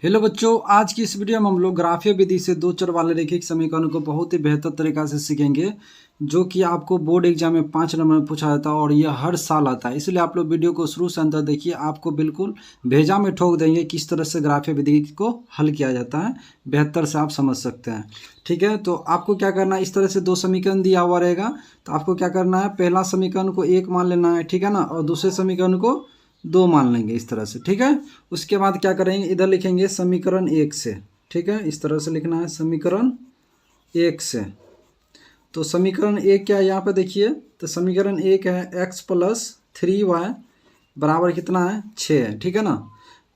Hello बच्चों, आज की इस वीडियो में हम लोग ग्राफीय विधि से दो चर वाले रैखिक समीकरण को बहुत ही बेहतर तरीका से सीखेंगे, जो कि आपको बोर्ड एग्जाम में 5 नंबर में पूछा जाता है और यह हर साल आता है। इसलिए आप लोग वीडियो को शुरू से अंत तक देखिए, आपको बिल्कुल भेजा में ठोक देंगे किस तरह से ग्राफीय विधि को हल किया जाता है, बेहतर से आप समझ सकते हैं। ठीक है, तो आपको क्या करना है, इस तरह से दो समीकरण दिया हुआ रहेगा, तो आपको क्या करना है, पहला समीकरण को 1 मान लेना है, ठीक है ना, और दूसरे समीकरण को 2 मान लेंगे इस तरह से। ठीक है, उसके बाद क्या करेंगे, इधर लिखेंगे समीकरण 1 से। ठीक है, इस तरह से लिखना है समीकरण 1 से। तो समीकरण 1 क्या है यहाँ पे देखिए, तो समीकरण 1 है x प्लस 3y बराबर कितना है, 6 है। ठीक है ना,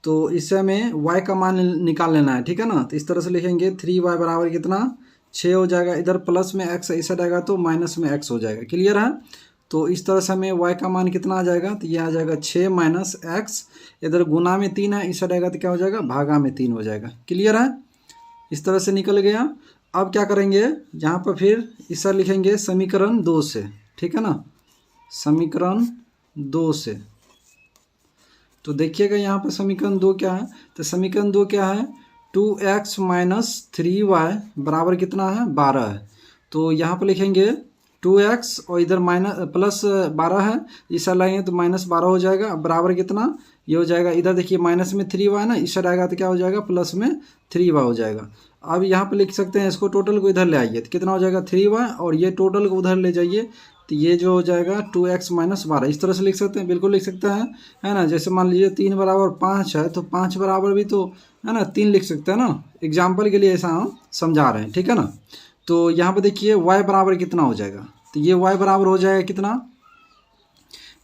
तो इससे हमें y का मान निकाल लेना है। ठीक है ना, तो इस तरह से लिखेंगे 3y बराबर कितना, 6 हो जाएगा। इधर प्लस में x ऐसा रहेगा तो माइनस में x हो जाएगा। क्लियर है, तो इस तरह से हमें y का मान कितना आ जाएगा, तो ये आ जाएगा 6 माइनस एक्स, इधर गुना में 3 है, इस रहेगा तो क्या हो जाएगा, भागा में 3 हो जाएगा। क्लियर है, इस तरह से निकल गया। अब क्या करेंगे, यहाँ पर फिर इस लिखेंगे समीकरण 2 से। ठीक है ना, समीकरण 2 से, तो देखिएगा यहाँ पर समीकरण 2 क्या है, तो समीकरण 2 क्या है, 2x माइनस 3y बराबर कितना है, 12 है। तो यहाँ पर लिखेंगे 2x और इधर माइनस प्लस 12 है, इस लाएंगे तो माइनस 12 हो जाएगा, बराबर कितना, ये हो जाएगा, इधर देखिए माइनस में 3y ना, इस आएगा तो क्या हो जाएगा, प्लस में 3y हो जाएगा। अब यहाँ पे लिख सकते हैं, इसको टोटल को इधर ले आइए तो कितना हो जाएगा 3y, और ये टोटल को उधर ले जाइए तो ये जो हो जाएगा 2x माइनस 12, इस तरह से लिख सकते हैं, बिल्कुल लिख सकते हैं, है ना। जैसे मान लीजिए 3 बराबर 5 है तो 5 बराबर भी तो है ना 3 लिख सकते हैं ना, एग्जाम्पल के लिए ऐसा हम समझा रहे हैं। ठीक है ना, तो यहाँ पे देखिए y बराबर कितना हो जाएगा, तो ये y बराबर हो जाएगा कितना,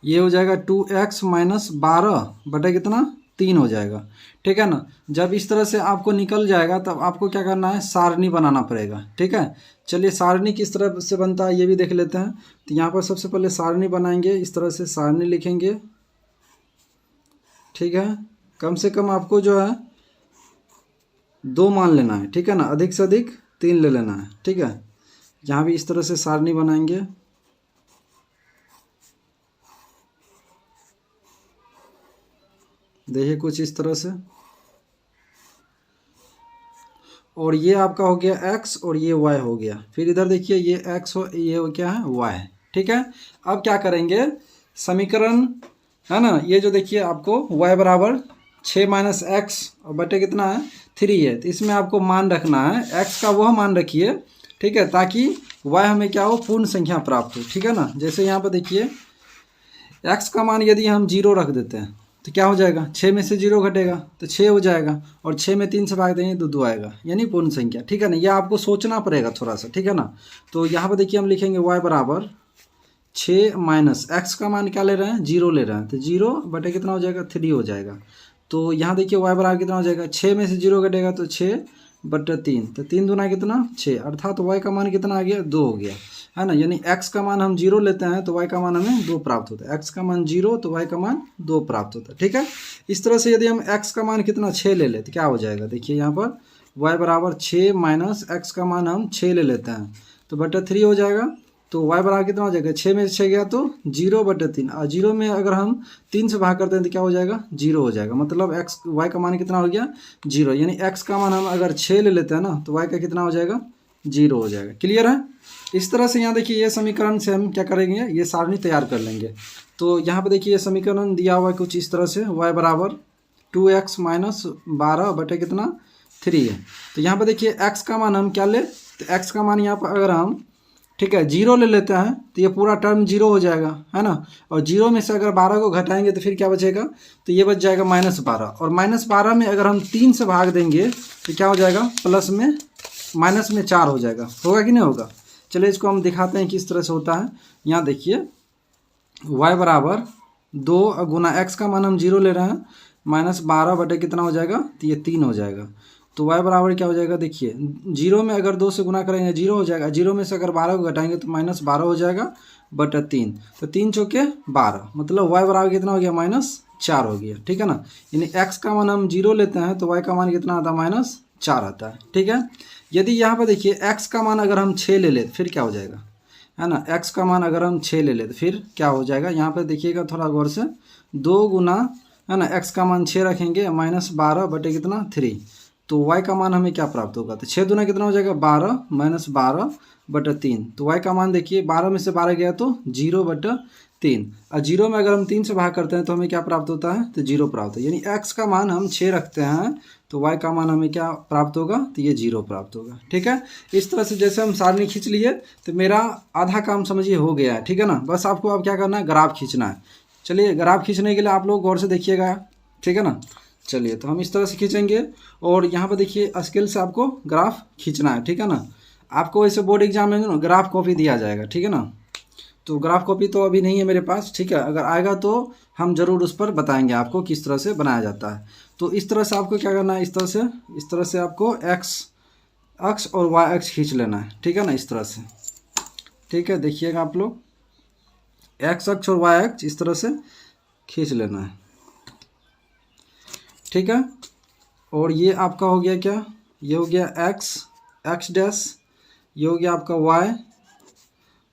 ये हो जाएगा 2x माइनस 12 बटे कितना, 3 हो जाएगा। ठीक है ना, जब इस तरह से आपको निकल जाएगा तब आपको क्या करना है, सारणी बनाना पड़ेगा। ठीक है, चलिए सारणी किस तरह से बनता है ये भी देख लेते हैं। तो यहाँ पर सबसे पहले सारणी बनाएंगे, इस तरह से सारणी लिखेंगे। ठीक है, कम से कम आपको जो है 2 मान लेना है। ठीक है ना, अधिक से अधिक 3 ले लेना है। ठीक है, यहाँ भी इस तरह से सारणी बनाएंगे। देखिए कुछ इस तरह से, और ये आपका हो गया x और ये y हो गया। फिर इधर देखिए ये x हो, ये हो क्या है, y है। ठीक है, अब क्या करेंगे, समीकरण है ना, ये जो देखिए आपको y बराबर 6 माइनस एक्स और बटे कितना है 3 है, तो इसमें आपको मान रखना है, x का वह मान रखिए। ठीक है, ताकि y हमें क्या हो, पूर्ण संख्या प्राप्त हो। ठीक है ना, जैसे यहाँ पर देखिए x का मान यदि हम 0 रख देते हैं तो क्या हो जाएगा, 6 में से 0 घटेगा तो 6 हो जाएगा, और 6 में 3 से भाग देंगे तो 2 आएगा, यानी पूर्ण संख्या। ठीक है ना, यह आपको सोचना पड़ेगा थोड़ा सा। ठीक है ना, तो यहाँ पर देखिए हम लिखेंगे y बराबर 6 माइनस एक्स का मान क्या ले रहे हैं, 0 ले रहे हैं, तो 0 बटे कितना हो जाएगा, 3 हो जाएगा। तो यहाँ देखिए y बराबर कितना हो जाएगा, 6 में से 0 घटेगा तो 6 बटे 3, तो 3 दूना कितना 6, अर्थात y का मान कितना आ गया, 2 हो गया, है ना। यानी x का मान हम 0 लेते हैं तो y का मान हमें 2 प्राप्त होता है, x का मान 0 तो y का मान 2 प्राप्त होता है। ठीक है, इस तरह से यदि हम x का मान कितना 6 ले लेते क्या हो जाएगा, देखिए यहाँ पर y बराबर 6 माइनस एक्स का मान हम 6 ले लेते हैं तो बटे 3 हो जाएगा। तो y बराबर कितना हो जाएगा, 6 में से 6 गया तो 0 बटे 3, और 0 में अगर हम 3 से भाग करते हैं तो क्या हो जाएगा, 0 हो जाएगा। मतलब y का मान कितना हो गया, 0, यानी x का मान हम अगर 6 ले लेते हैं ना तो y का कितना हो जाएगा, 0 हो जाएगा। क्लियर है, इस तरह से यहाँ देखिए ये समीकरण से हम क्या करेंगे, ये सारणी तैयार कर लेंगे। तो यहाँ पे देखिए ये समीकरण दिया हुआ है कुछ इस तरह से, y बराबर 2x माइनस 12 बटे कितना 3 है। तो यहाँ पे देखिए x का मान हम क्या ले, तो x का मान यहाँ पर अगर हम, ठीक है, 0 ले लेते हैं तो ये पूरा टर्म 0 हो जाएगा, है ना, और 0 में से अगर 12 को घटाएंगे तो फिर क्या बचेगा, तो ये बच जाएगा -12, और -12 में अगर हम 3 से भाग देंगे तो क्या हो जाएगा, प्लस में माइनस में 4 हो जाएगा। होगा कि नहीं होगा, चलिए इसको हम दिखाते हैं किस तरह से होता है। यहाँ देखिए y बराबर 2 गुना x का मान हम 0 ले रहे हैं, -12 बटे कितना हो जाएगा, तो ये 3 हो जाएगा। तो y बराबर क्या हो जाएगा, देखिए 0 में अगर 2 से गुना करेंगे 0 हो जाएगा, 0 में से अगर 12 को घटाएंगे तो -12 हो जाएगा बटे 3, तो 3 चौके 12, मतलब y बराबर कितना हो गया, -4 हो गया। ठीक है ना, यानी x का मान हम 0 लेते हैं तो y का मान कितना आता है, -4 आता है। ठीक है, यदि यहाँ पर देखिए x का मान अगर हम 6 ले लेते फिर क्या हो जाएगा, है ना, x का मान अगर हम 6 ले लेते फिर क्या हो जाएगा, यहाँ पर देखिएगा थोड़ा गौर से, 2 गुना है ना, x का मान 6 रखेंगे, -12 बटे कितना 3, तो y का मान हमें क्या प्राप्त होगा, तो 6 दूना कितना हो जाएगा 12 -12 बटा 3, तो y का मान देखिए 12 में से 12 गया तो 0 बटा 3, और 0 में अगर हम 3 से भाग करते हैं तो हमें क्या प्राप्त होता है, तो 0 प्राप्त है, यानी x का मान हम 6 रखते हैं तो y का मान हमें क्या प्राप्त होगा, तो ये 0 प्राप्त होगा। ठीक है, इस तरह से जैसे हम सारणी खींच लिए तो मेरा आधा काम समझिए हो गया है। ठीक है ना, बस आपको अब क्या करना है, ग्राफ खींचना है। चलिए ग्राफ खींचने के लिए आप लोग गौर से देखिएगा। ठीक है ना, चलिए तो हम इस तरह से खींचेंगे और यहाँ पर देखिए स्केल से आपको ग्राफ खींचना है। ठीक है ना, आपको वैसे बोर्ड एग्जाम में ना ग्राफ कॉपी दिया जाएगा। ठीक है ना, तो ग्राफ कॉपी तो अभी नहीं है मेरे पास। ठीक है, अगर आएगा तो हम ज़रूर उस पर बताएंगे आपको किस तरह से बनाया जाता है। तो इस तरह से आपको क्या करना है, इस तरह से आपको x अक्ष और y अक्ष खींच लेना है। ठीक है ना, इस तरह से। ठीक है, देखिएगा आप लोग x अक्ष और y अक्ष इस तरह से खींच लेना है। ठीक है, और ये आपका हो गया क्या, ये हो गया x डैश, ये हो गया आपका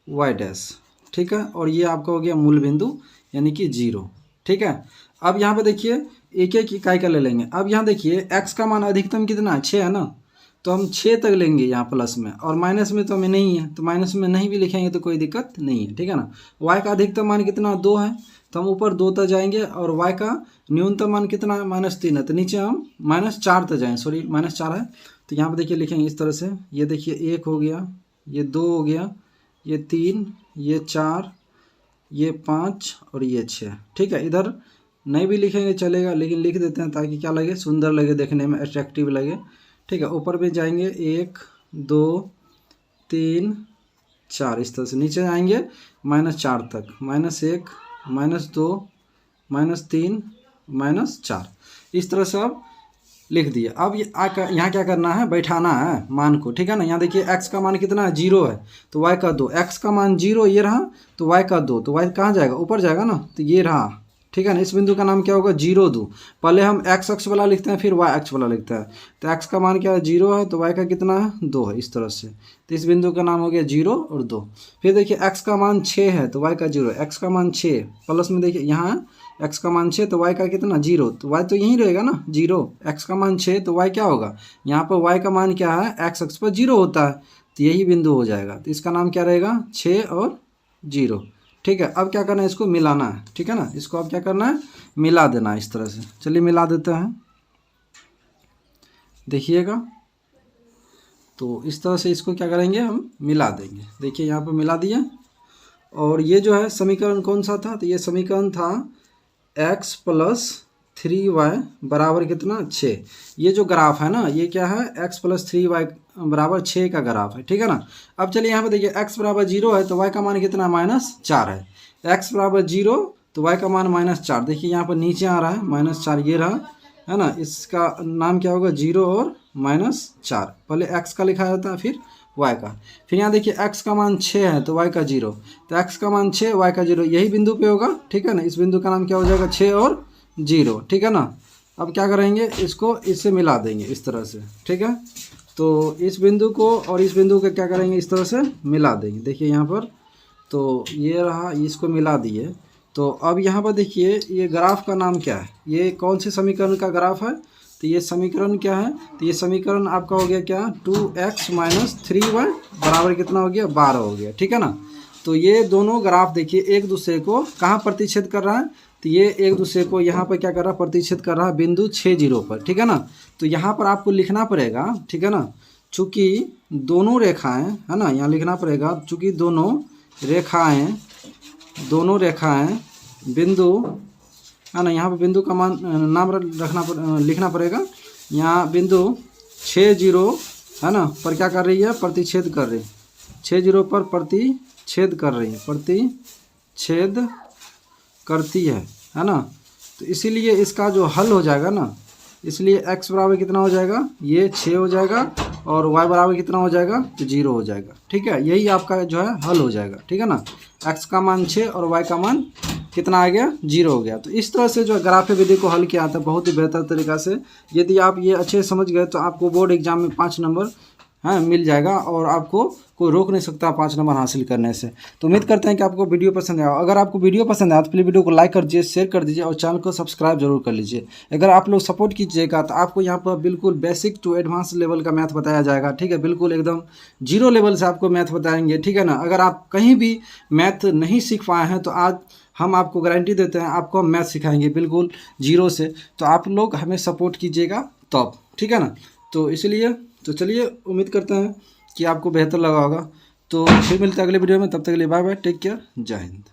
y डैश। ठीक है, और ये आपका हो गया मूल बिंदु यानी कि 0। ठीक है, अब यहाँ पे देखिए एक एक इकाई का ले लेंगे। अब यहाँ देखिए x का मान अधिकतम कितना है, 6 है ना, तो हम 6 तक लेंगे यहाँ प्लस में, और माइनस में तो हमें नहीं है, तो माइनस में नहीं भी लिखेंगे तो कोई दिक्कत नहीं है। ठीक है ना, y का अधिकतम मान कितना 2 है, तो हम ऊपर 2 तक जाएंगे, और y का न्यूनतम मान कितना है, -3 है, तो नीचे हम -4 तक जाएँ, सॉरी -4 है, तो यहाँ पर देखिए लिखेंगे इस तरह से। ये देखिए 1 हो गया, ये 2 हो गया, ये 3, ये 4, ये 5 और ये 6। ठीक है, इधर नहीं भी लिखेंगे चलेगा, लेकिन लिख देते हैं ताकि क्या लगे, सुंदर लगे, देखने में अट्रैक्टिव लगे। ठीक है, ऊपर भी जाएंगे 1 2 3 4, इस तरह से नीचे आएंगे -4 तक, -1 -2 -3 -4, इस तरह से अब लिख दिए। अब यहाँ क्या करना है, बैठाना है मान को। ठीक है ना, यहाँ देखिए x का मान कितना है, 0 है, तो y का 2, x का मान 0 ये रहा, तो y का 2, तो y कहाँ जाएगा, ऊपर जाएगा ना, तो ये रहा। ठीक है ना, इस बिंदु का नाम क्या होगा, 0 2। पहले हम x अक्ष वाला लिखते हैं, फिर y अक्ष वाला लिखते हैं, तो x का मान क्या है, 0 है, तो y का कितना है, 2 है, इस तरह से। तो इस बिंदु का नाम हो गया 0 और 2। फिर देखिए x का मान 6 है, तो y का 0 है, x का मान 6 प्लस में देखिए यहाँ x का मान 6, तो y का कितना 0, तो y तो यहीं रहेगा ना 0, x का मान 6, तो y क्या होगा, यहाँ पर y का मान क्या है, x अक्ष पर 0 होता है, तो यही बिंदु हो जाएगा, तो इसका नाम क्या रहेगा, 6 और 0। ठीक है, अब क्या करना है, इसको मिलाना है। ठीक है ना, इसको अब क्या करना है, मिला देना है इस तरह से। चलिए मिला देते हैं, देखिएगा, तो इस तरह से इसको क्या करेंगे, हम मिला देंगे। देखिए यहाँ पर मिला दिया, और ये जो है समीकरण कौन सा था, तो ये समीकरण था x + 3y बराबर कितना 6। ये जो ग्राफ है ना, ये क्या है, x + 3y बराबर 6 का ग्राफ है। ठीक है ना, अब चलिए यहाँ पे देखिए x बराबर 0 है, तो y का मान कितना -4 है, x बराबर 0 तो y का मान -4। देखिए यहाँ पर नीचे आ रहा है -4, ये रहा है ना, इसका नाम क्या होगा, 0 और -4, पहले x का लिखा जाता है फिर y का। फिर यहाँ देखिए x का मान 6 है, तो y का 0, तो x का मान 6 y का 0, यही बिंदु पे होगा। ठीक है ना, इस बिंदु का नाम क्या हो जाएगा, 6 और 0। ठीक है ना, अब क्या करेंगे, इसको इससे मिला देंगे इस तरह से। ठीक है, तो इस बिंदु को और इस बिंदु को क्या करेंगे, इस तरह से मिला देंगे। देखिए यहाँ पर, तो ये रहा, इसको मिला दिए, तो अब यहाँ पर देखिए ये ग्राफ का नाम क्या है, ये कौन से समीकरण का ग्राफ है, तो ये समीकरण क्या है, तो ये समीकरण आपका हो गया क्या, 2x - 3y बराबर कितना हो गया, 12 हो गया। ठीक है ना, तो ये दोनों ग्राफ देखिए एक दूसरे को कहाँ प्रतिच्छेद कर रहा है, तो ये एक दूसरे को यहाँ पर क्या कर रहा है, प्रतिच्छेद कर रहा है बिंदु 6 0 पर। ठीक है ना, तो यहाँ पर आपको लिखना पड़ेगा। ठीक है ना, चूँकि दोनों रेखाएं है ना, यहाँ लिखना पड़ेगा, चूँकि दोनों रेखाएं बिंदु है ना, यहाँ पर बिंदु का मान नाम लिखना पड़ेगा। यहाँ बिंदु 6 0 है ना पर क्या कर रही है, प्रतिच्छेद कर रही है, 6 0 पर प्रतिच्छेद कर रही है, प्रतिच्छेद करती है ना, तो इसीलिए इसका जो हल हो जाएगा ना, इसलिए x बराबर कितना हो जाएगा, ये 6 हो जाएगा, और y बराबर कितना हो जाएगा, तो 0 हो जाएगा। ठीक है, यही आपका जो है हल हो जाएगा। ठीक है ना, x का मान 6 और y का मान कितना आ गया, 0 हो गया। तो इस तरह से जो ग्राफ विधि को हल किया था बहुत ही बेहतर तरीका से। यदि आप ये अच्छे समझ गए तो आपको बोर्ड एग्जाम में 5 नंबर हाँ मिल जाएगा और आपको कोई रोक नहीं सकता 5 नंबर हासिल करने से। तो उम्मीद करते हैं कि आपको वीडियो पसंद आया। अगर आपको वीडियो पसंद आया तो प्लीज़ वीडियो को लाइक कर दीजिए, शेयर कर दीजिए और चैनल को सब्सक्राइब जरूर कर लीजिए। अगर आप लोग सपोर्ट कीजिएगा तो आपको यहाँ पर बिल्कुल बेसिक टू एडवांस लेवल का मैथ बताया जाएगा, ठीक है। बिल्कुल एकदम जीरो लेवल से आपको मैथ बताएंगे, ठीक है ना। अगर आप कहीं भी मैथ नहीं सीख पाए हैं तो आज हम आपको गारंटी देते हैं आपको हम मैथ सिखाएंगे बिल्कुल जीरो से। तो आप लोग हमें सपोर्ट कीजिएगा तब, ठीक है ना। तो इसलिए तो चलिए उम्मीद करते हैं कि आपको बेहतर लगा होगा। तो फिर मिलते हैं अगले वीडियो में, तब तक के लिए बाय बाय, टेक केयर, जय हिंद।